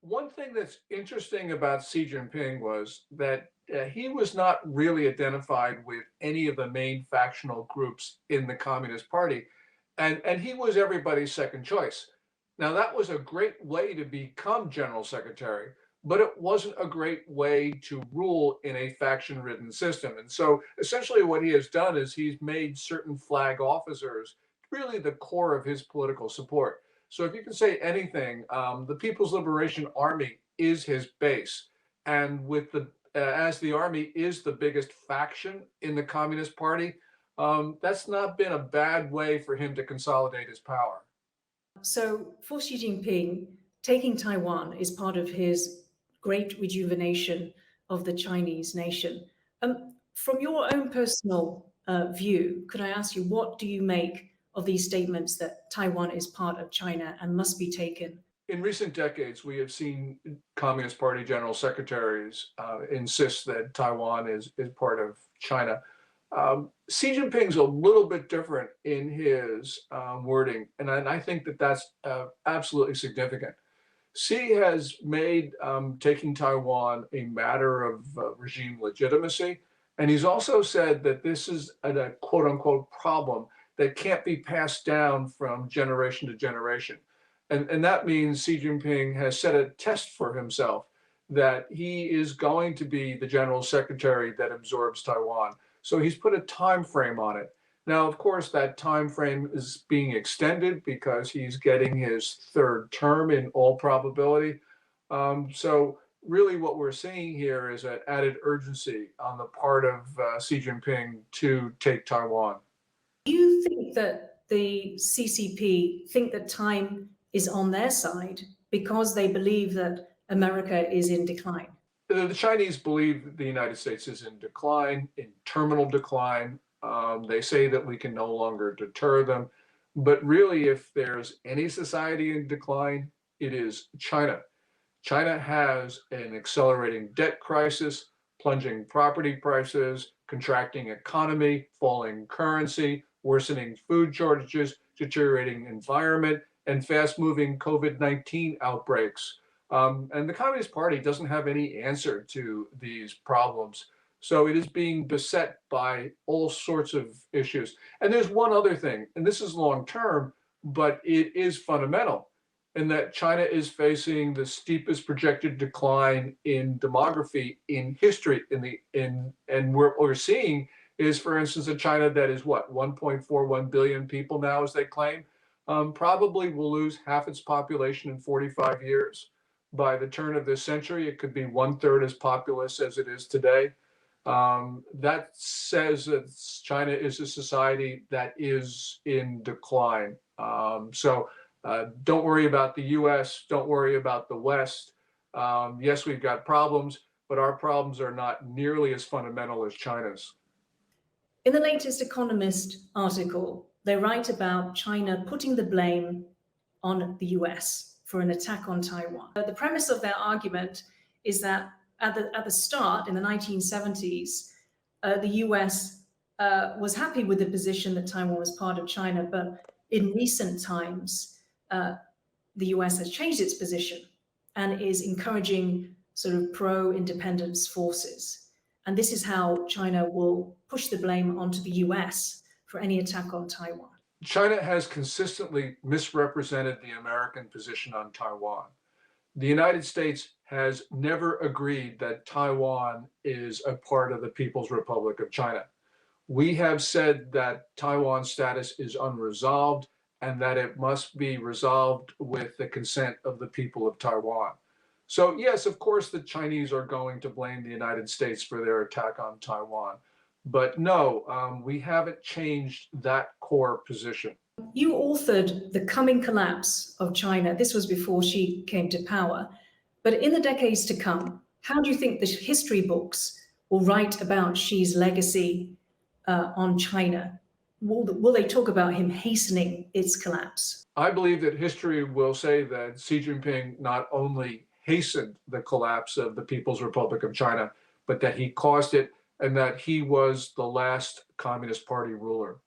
One thing that's interesting about Xi Jinping was that he was not really identified with any of the main factional groups in the Communist Party, and he was everybody's second choice. Now, that was a great way to become general secretary, but it wasn't a great way to rule in a faction-ridden system. And so, essentially, what he has done is he's made certain flag officers really the core of his political support. So if you can say anything, the People's Liberation Army is his base, and with the as the army is the biggest faction in the Communist Party, that's not been a bad way for him to consolidate his power. So for Xi Jinping, taking Taiwan is part of his great rejuvenation of the Chinese nation. From your own personal view, could I ask you, what do you make of these statements that Taiwan is part of China and must be taken? In recent decades, we have seen Communist Party general secretaries insist that Taiwan is part of China. Xi Jinping's a little bit different in his wording, and I think that that's absolutely significant. Xi has made taking Taiwan a matter of regime legitimacy, and he's also said that this is a quote unquote problem that can't be passed down from generation to generation. And that means Xi Jinping has set a test for himself that he is going to be the general secretary that absorbs Taiwan. So he's put a time frame on it. Now, of course, that time frame is being extended because he's getting his third term in all probability. So really what we're seeing here is an added urgency on the part of Xi Jinping to take Taiwan. Do you think that the CCP think that time is on their side because they believe that America is in decline? The Chinese believe the United States is in decline, in terminal decline. They say that we can no longer deter them. But really, if there's any society in decline, it is China. China has an accelerating debt crisis, plunging property prices, contracting economy, falling currency, worsening food shortages, deteriorating environment, and fast-moving COVID-19 outbreaks. And the Communist Party doesn't have any answer to these problems. So it is being beset by all sorts of issues. And there's one other thing, and this is long-term, but it is fundamental, in that China is facing the steepest projected decline in demography in history. And what we're seeing is, for instance, a China that is what, 1.41 billion people now, as they claim, probably will lose half its population in 45 years. By the turn of this century, it could be 1/3 as populous as it is today. That says that China is a society that is in decline. Don't worry about the U.S., don't worry about the West. Yes, we've got problems, but our problems are not nearly as fundamental as China's. In the latest Economist article, they write about China putting the blame on the US for an attack on Taiwan. The premise of their argument is that at the start, in the 1970s, the US was happy with the position that Taiwan was part of China, but in recent times, the US has changed its position and is encouraging sort of pro-independence forces. And this is how China will push the blame onto the US for any attack on Taiwan. China has consistently misrepresented the American position on Taiwan. The United States has never agreed that Taiwan is a part of the People's Republic of China. We have said that Taiwan's status is unresolved and that it must be resolved with the consent of the people of Taiwan. So yes, of course, the Chinese are going to blame the United States for their attack on Taiwan. But no, we haven't changed that core position. You authored The Coming Collapse of China. This was before Xi came to power. But in the decades to come, how do you think the history books will write about Xi's legacy on China? Will they talk about him hastening its collapse? I believe that history will say that Xi Jinping not only hastened the collapse of the People's Republic of China, but that he caused it and that he was the last Communist Party ruler.